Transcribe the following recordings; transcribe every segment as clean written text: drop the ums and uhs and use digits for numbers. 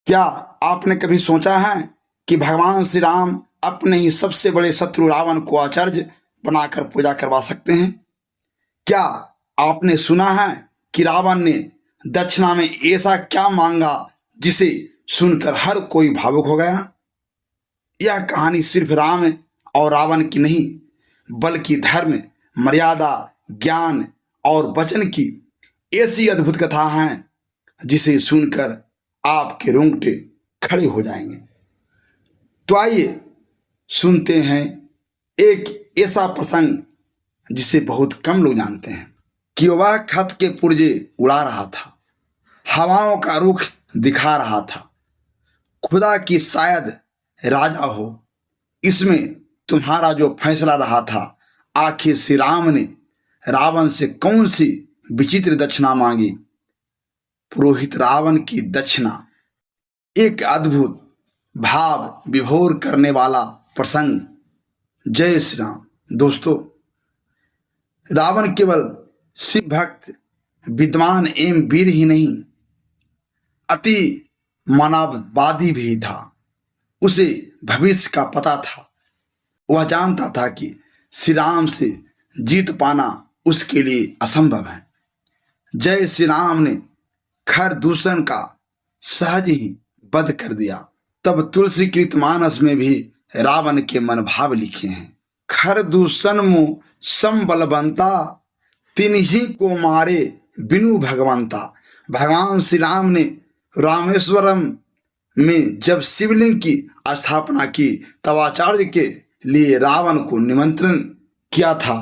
क्या आपने कभी सोचा है कि भगवान श्री राम अपने ही सबसे बड़े शत्रु रावण को आचार्य बनाकर पूजा करवा सकते हैं? क्या आपने सुना है कि रावण ने दक्षिणा में ऐसा क्या मांगा जिसे सुनकर हर कोई भावुक हो गया? यह कहानी सिर्फ राम और रावण की नहीं, बल्कि धर्म, मर्यादा, ज्ञान और वचन की ऐसी अद्भुत कथा है जिसे सुनकर आपके रोंगटे खड़े हो जाएंगे। तो आइए सुनते हैं एक ऐसा प्रसंग जिसे बहुत कम लोग जानते हैं कि वह खत के पुर्जे उड़ा रहा था, हवाओं का रुख दिखा रहा था। खुदा की शायद राजा हो, इसमें तुम्हारा जो फैसला रहा था। आखिर श्री राम ने रावण से कौन सी विचित्र दक्षिणा मांगी? पुरोहित रावण की दक्षिणा। एक अद्भुत भाव विभोर करने वाला प्रसंग। जय श्री राम। दोस्तों, रावण केवल शिव भक्त, विद्वान एवं वीर ही नहीं, अति मानववादी भी था। उसे भविष्य का पता था। वह जानता था कि श्री राम से जीत पाना उसके लिए असंभव है। जय श्री राम ने खर दूषण का सहज ही वध कर दिया। तब तुलसीकृत मानस में भी रावण के मनभाव लिखे हैं। खर दूषण मुँह संबलवंता, तिन ही को मारे बिनु भगवंता। भगवान श्री राम ने रामेश्वरम में जब शिवलिंग की स्थापना की तब आचार्य के लिए रावण को निमंत्रण किया था।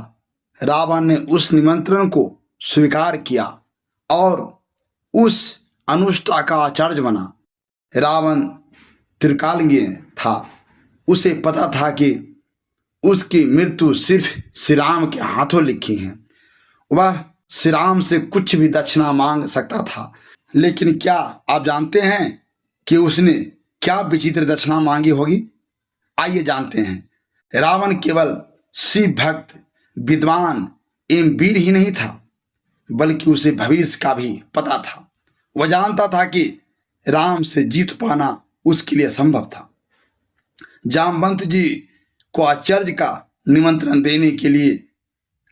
रावण ने उस निमंत्रण को स्वीकार किया और उस अनुष्ठा का आचार्य बना। रावण त्रिकालज्ञ था। उसे पता था कि उसकी मृत्यु सिर्फ श्री राम के हाथों लिखी है। वह श्री राम से कुछ भी दक्षिणा मांग सकता था, लेकिन क्या आप जानते हैं कि उसने क्या विचित्र दक्षिणा मांगी होगी? आइए जानते हैं। रावण केवल शिव भक्त, विद्वान एवं वीर ही नहीं था, बल्कि उसे भविष्य का भी पता था। वह जानता था कि राम से जीत पाना उसके लिए असंभव था। जामवंत जी को आचार्य का निमंत्रण देने के लिए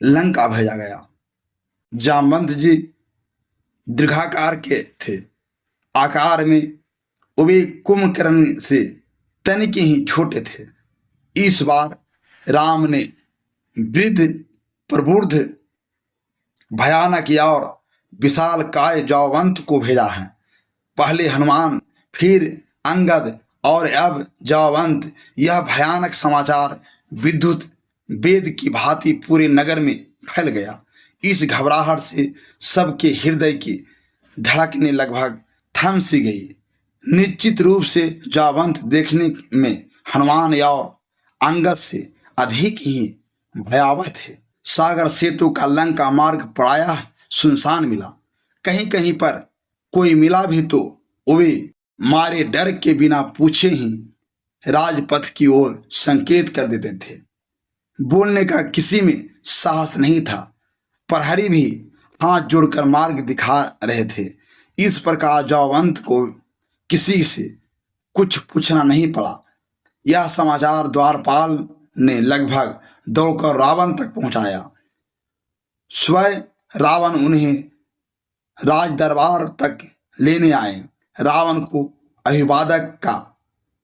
लंका भेजा गया। जामवंत जी दीर्घाकार के थे। आकार में वे कुंभकर्ण से तनिक ही छोटे थे। इस बार राम ने वृद्ध, प्रबुद्ध, भयानक और विशाल काय जामवंत को भेजा है। पहले हनुमान, फिर अंगद और अब जामवंत। यह भयानक समाचार विद्युत वेद की भांति पूरे नगर में फैल गया। इस घबराहट से सबके हृदय की धड़कनें लगभग थम सी गई। निश्चित रूप से जामवंत देखने में हनुमान और अंगद से अधिक ही भयावह थे। सागर सेतु का लंका मार्ग प्रायः सुनसान मिला। कहीं कहीं पर कोई मिला भी तो वे मारे डर के बिना पूछे ही राजपथ की ओर संकेत कर देते थे। बोलने का किसी में साहस नहीं था। प्रहरी भी हाथ जोड़कर मार्ग दिखा रहे थे। इस प्रकार जामवंत को किसी से कुछ पूछना नहीं पड़ा। यह समाचार द्वारपाल ने लगभग दौड़कर रावण तक पहुंचाया। स्वयं रावण उन्हें राज दरबार तक लेने आए। रावण को अभिवादक का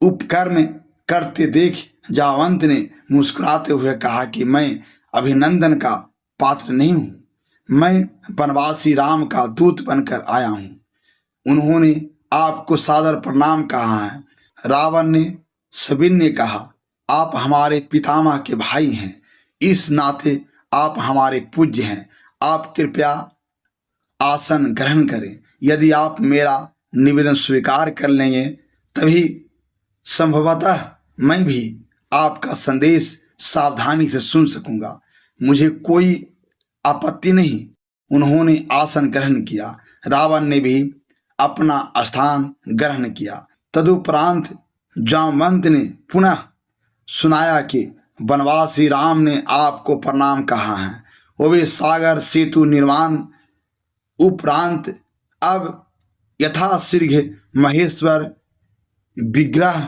उपकर्म करते देख जामवंत ने मुस्कुराते हुए कहा कि मैं अभिनंदन का पात्र नहीं हूँ, मैं वनवासी राम का दूत बनकर आया हूँ। उन्होंने आपको सादर प्रणाम कहा है। रावण ने सविनय कहा, आप हमारे पितामह के भाई हैं, इस नाते आप हमारे पूज्य हैं। आप कृपया आसन ग्रहण करें। यदि आप मेरा निवेदन स्वीकार कर लेंगे तभी संभवतः मैं भी आपका संदेश सावधानी से सुन सकूंगा। मुझे कोई आपत्ति नहीं। उन्होंने आसन ग्रहण किया। रावण ने भी अपना स्थान ग्रहण किया। तदुपरांत जामवंत ने पुनः सुनाया कि वनवासी राम ने आपको प्रणाम कहा है। वे सागर सेतु निर्माण उपरांत अब यथाशीघ्र महेश्वर विग्रह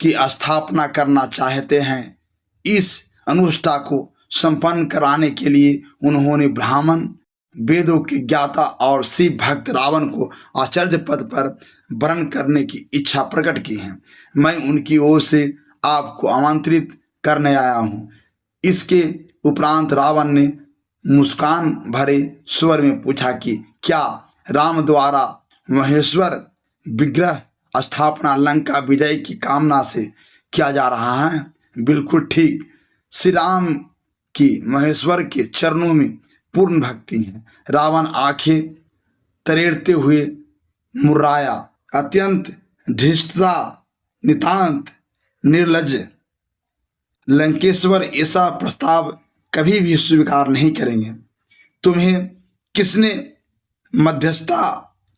की स्थापना करना चाहते हैं। इस अनुष्ठा को संपन्न कराने के लिए उन्होंने ब्राह्मण, वेदों के ज्ञाता और शिव भक्त रावण को आचार्य पद पर वरण करने की इच्छा प्रकट की है। मैं उनकी ओर से आपको आमंत्रित करने आया हूँ। इसके उपरांत रावण ने मुस्कान भरे स्वर में पूछा कि क्या राम द्वारा महेश्वर विग्रह स्थापना लंका विजय की कामना से किया जा रहा है? बिल्कुल ठीक। श्री राम की महेश्वर के चरणों में पूर्ण भक्ति है। रावण आंखें तरेड़ते हुए मुर्राया। अत्यंत धृष्टता, नितांत निर्लज्ज लंकेश्वर ऐसा प्रस्ताव कभी भी स्वीकार नहीं करेंगे। तुम्हें किसने मध्यस्थता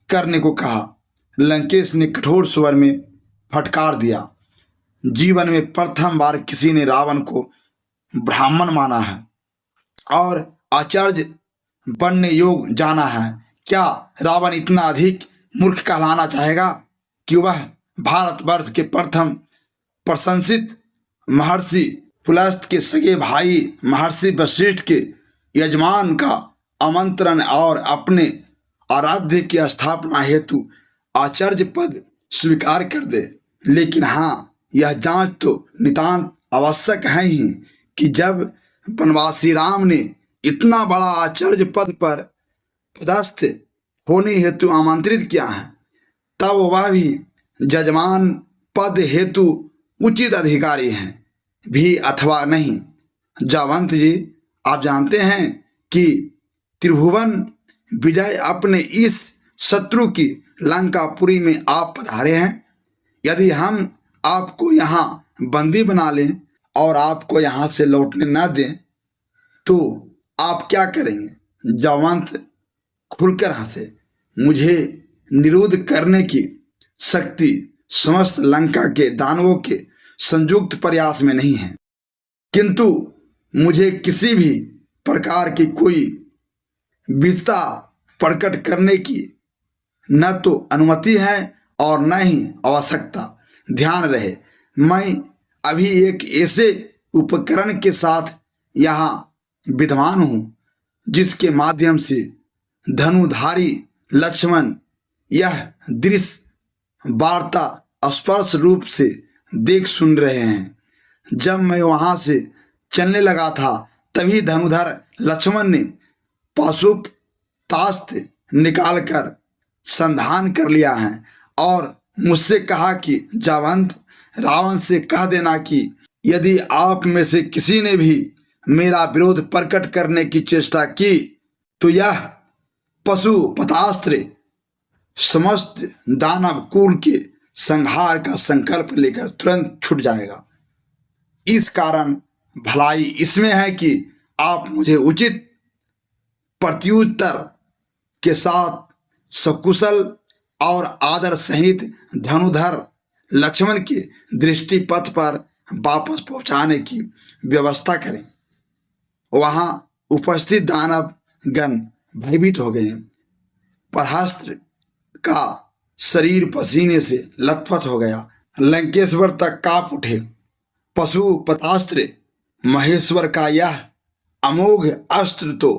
करने को कहा? लंकेश ने कठोर स्वर में फटकार दिया। जीवन में प्रथम बार किसी ने रावण को ब्राह्मण माना है और आचार्य बनने योग्य जाना है। क्या रावण इतना अधिक मूर्ख कहलाना चाहेगा कि वह भारतवर्ष के प्रथम प्रशंसित महर्षि पुलस्त के सगे भाई महर्षि वशिष्ठ के यजमान का आमंत्रण और अपने आराध्य की स्थापना हेतु आचार्य पद स्वीकार कर दे? लेकिन हाँ, यह जांच तो नितांत आवश्यक है ही कि जब वनवासी राम ने इतना बड़ा आचार्य पद पर पदस्थ होने हेतु आमंत्रित किया है, तब वह भी जजमान पद हेतु उचित अधिकारी हैं भी अथवा नहीं। जावंत जी, आप जानते हैं कि त्रिभुवन विजय अपने इस शत्रु की लंकापुरी में आप पधारे हैं। यदि हम आपको यहाँ बंदी बना लें और आपको यहाँ से लौटने न दें तो आप क्या करेंगे? जावंत खुलकर हंसे। मुझे निरोध करने की शक्ति समस्त लंका के दानवों के संयुक्त प्रयास में नहीं है, किंतु मुझे किसी भी प्रकार की कोई विद्ता प्रकट करने की न तो अनुमति है और न ही आवश्यकता। ध्यान रहे, मैं अभी एक ऐसे उपकरण के साथ यहाँ विद्वान हूँ जिसके माध्यम से धनुधारी लक्ष्मण यह दृश्य वार्ता स्पर्श रूप से देख सुन रहे हैं। जब मैं वहां से चलने लगा था तभी धनुधर लक्ष्मण ने पाशुपतास्त्र निकालकर संधान कर लिया है और मुझसे कहा कि जावंत, रावण से कह देना कि यदि आप में से किसी ने भी मेरा विरोध प्रकट करने की चेष्टा की तो यह पाशुपतास्त्र समस्त दानव कुल के संहार का संकल्प लेकर तुरंत छूट जाएगा। इस कारण भलाई इसमें है कि आप मुझे उचित प्रत्युत्तर के साथ सकुशल और आदर सहित धनुधर लक्ष्मण के दृष्टि पथ पर वापस पहुंचाने की व्यवस्था करें। वहां उपस्थित दानव गण भयभीत हो गए। प्रहस्त्र का शरीर पसीने से लथपथ हो गया। लंकेश्वर तक कांप उठे। पाशुपतास्त्र महेश्वर का यह अमोघ अस्त्र तो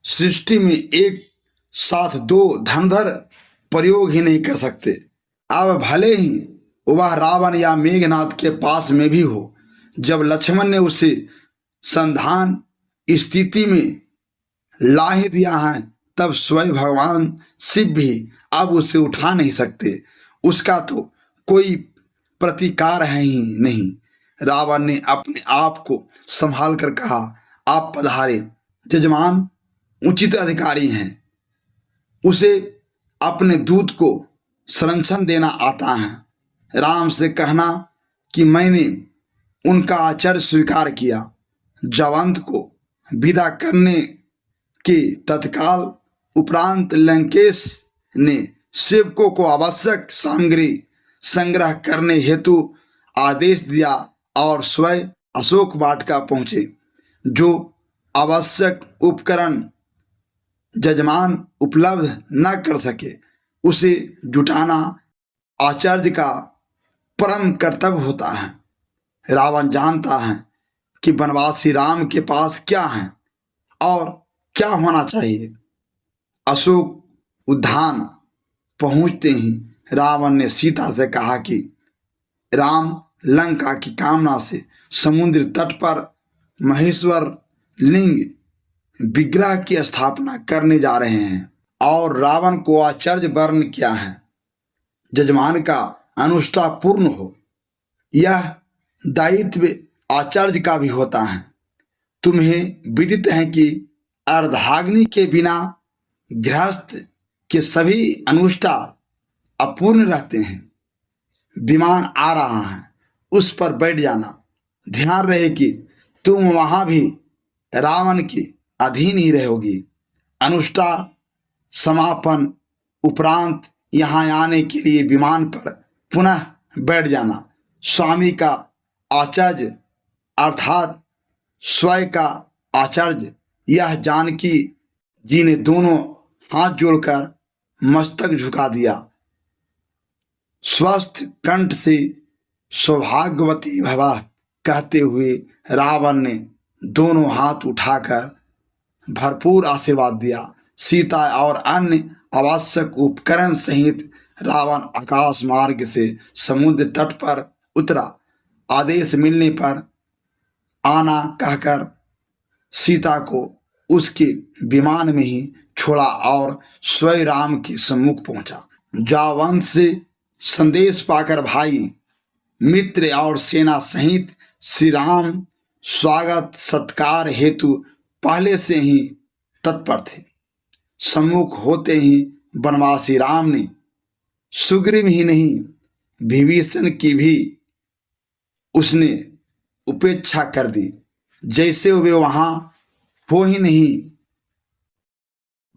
सृष्टि में एक साथ दो धनुधर प्रयोग ही नहीं कर सकते। अब भले ही वह रावण या मेघनाथ के पास में भी हो, जब लक्ष्मण ने उसे संधान स्थिति में ला ही दिया है तब स्वयं भगवान शिव भी अब उसे उठा नहीं सकते। उसका तो कोई प्रतिकार है ही नहीं। रावण ने अपने आप को संभाल कर कहा, आप पधारे जजमान, उचित अधिकारी हैं। उसे अपने दूत को संरक्षण देना आता है। राम से कहना कि मैंने उनका आचार्य स्वीकार किया। जावंत को विदा करने के तत्काल उपरांत लंकेश ने सेवकों को आवश्यक सामग्री संग्रह करने हेतु आदेश दिया और स्वयं अशोक वाटिका पहुंचे। जो आवश्यक उपकरण जजमान उपलब्ध न कर सके उसे जुटाना आचार्य का परम कर्तव्य होता है। रावण जानता है कि वनवासी राम के पास क्या है और क्या होना चाहिए। अशोक उद्यान पहुंचते ही रावण ने सीता से कहा कि राम लंका की कामना से समुद्र तट पर महेश्वर लिंग विग्रह की स्थापना करने जा रहे हैं और रावण को आश्चर्य वर्ण किया है। जजमान का अनुष्ठा पूर्ण हो, यह दायित्व आचार्य का भी होता है। तुम्हें विदित है कि अर्धाग्नि के बिना गृहस्थ के सभी अनुष्ठा अपूर्ण रहते हैं। विमान आ रहा है, उस पर बैठ जाना। ध्यान रहे कि तुम वहां भी रावण के अधीन ही रहोगी। अनुष्ठा समापन उपरांत यहाँ आने के लिए विमान पर पुनः बैठ जाना। स्वामी का आचार्य अर्थात स्वयं का आचार्य यह जानकी जी ने दोनों हाथ जोड़कर मस्तक झुका दिया। स्वस्थ कंठ से सौभाग्यवती भवा कहते हुए रावण ने दोनों हाथ उठाकर भरपूर आशीर्वाद दिया। सीता और अन्य आवश्यक उपकरण सहित रावण आकाश मार्ग से समुद्र तट पर उतरा। आदेश मिलने पर आना कहकर सीता को उसके विमान में ही छोड़ा और स्वयं राम के सम्मुख पहुंचा। जावंत से संदेश पाकर भाई मित्र और सेना सहित श्री राम स्वागत सत्कार हेतु पहले से ही तत्पर थे। सम्मुख होते ही वनवासी राम ने सुग्रीव ही नहीं विभीषण की भी उसने उपेक्षा कर दी, जैसे वे वहां हो ही नहीं।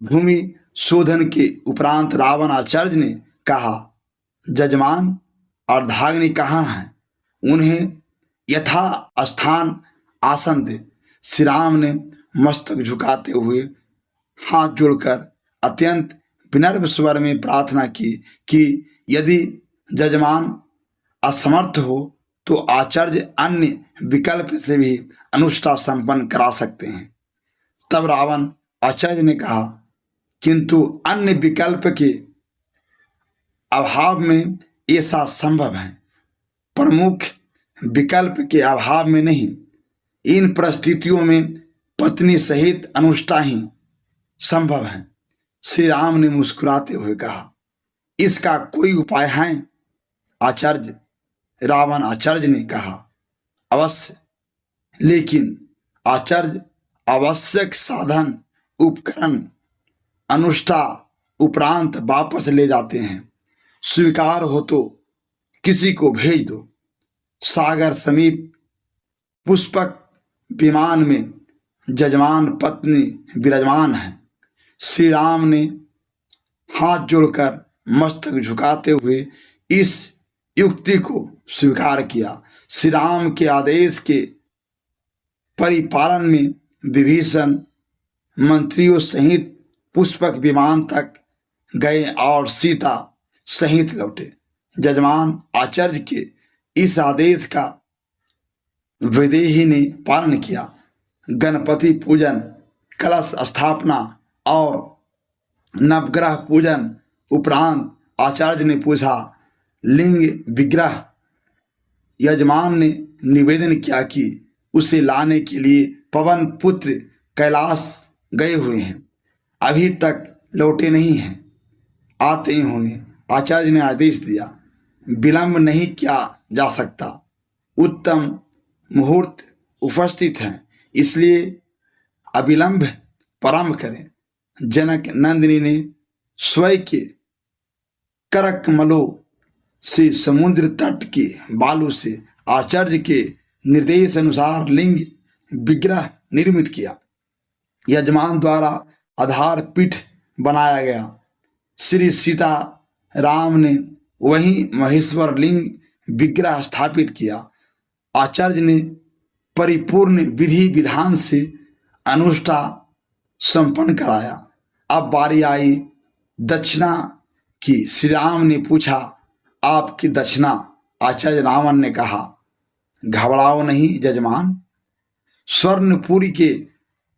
भूमि शोधन के उपरांत रावण आचार्य ने कहा, जजमान अर्धाग्नि कहाँ हैं? उन्हें यथा स्थान आसन दे। श्री राम ने मस्तक झुकाते हुए हाथ जोड़कर अत्यंत विनम्र स्वर में प्रार्थना की कि यदि जजमान असमर्थ हो तो आचार्य अन्य विकल्प से भी अनुष्ठा संपन्न करा सकते हैं। तब रावण आचार्य ने कहा, किंतु अन्य विकल्प के अभाव में ऐसा संभव है, प्रमुख विकल्प के अभाव में नहीं। इन परिस्थितियों में पत्नी सहित अनुष्ठा ही संभव है। श्री राम ने मुस्कुराते हुए कहा, इसका कोई उपाय है आचार्य? रावण आचार्य ने कहा, अवश्य, लेकिन आचार्य आवश्यक साधन उपकरण अनुष्ठा उपरांत वापस ले जाते हैं। स्वीकार हो तो किसी को भेज दो। सागर समीप पुष्पक विमान में जजमान पत्नी विराजमान है। श्री राम ने हाथ जोड़कर मस्तक झुकाते हुए इस युक्ति को स्वीकार किया। श्री राम के आदेश के परिपालन में विभीषण मंत्रियों सहित पुष्पक विमान तक गए और सीता सहित लौटे। जजमान आचार्य के इस आदेश का वैदेही ने पालन किया। गणपति पूजन, कलश स्थापना और नवग्रह पूजन उपरांत आचार्य ने पूछा, लिंग विग्रह? यजमान ने निवेदन किया कि उसे लाने के लिए पवन पुत्र कैलाश गए हुए हैं, अभी तक लौटे नहीं हैं, आते ही होंगे। आचार्य ने आदेश दिया, विलंब नहीं किया जा सकता। उत्तम मुहूर्त उपस्थित हैं, इसलिए अविलंब प्रारंभ करें। जनक नंदिनी ने स्वयं के करकमलों से समुद्र तट के बालू से आचार्य के निर्देश अनुसार लिंग विग्रह निर्मित किया। यजमान द्वारा आधार पीठ बनाया गया। श्री सीता राम ने वही महेश्वर लिंग विग्रह स्थापित किया। आचार्य ने परिपूर्ण विधि विधान से अनुष्ठा संपन्न कराया। अब बारी आई दक्षिणा की। श्री राम ने पूछा, आपकी दक्षिणा आचार्य रावण ने कहा, घबराओ नहीं जजमान, स्वर्णपुरी के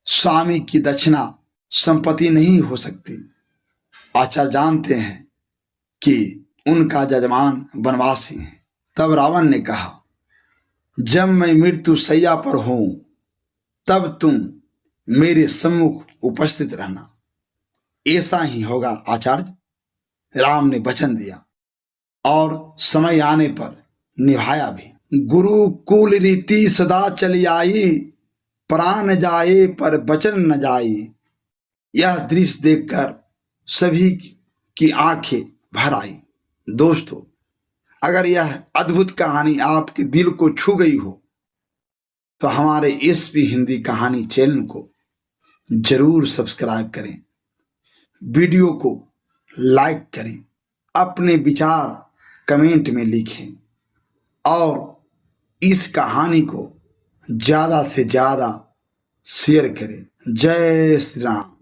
स्वामी की दक्षिणा संपत्ति नहीं हो सकती। आचार्य जानते हैं कि उनका जजमान वनवासी है। तब रावण ने कहा, जब मैं मृत्यु शैया पर हूं तब तुम मेरे सम्मुख उपस्थित रहना। ऐसा ही होगा आचार्य, राम ने वचन दिया और समय आने पर निभाया भी। गुरुकुल रीति सदा चली आई, प्राण जाए पर वचन न जाए। यह दृश्य देखकर सभी की आंखें भर आई। दोस्तों, अगर यह अद्भुत कहानी आपके दिल को छू गई हो तो हमारे एसपी हिंदी कहानी चैनल को जरूर सब्सक्राइब करें, वीडियो को लाइक करें, अपने विचार कमेंट में लिखें और इस कहानी को ज़्यादा से ज़्यादा शेयर करें। जय श्री राम।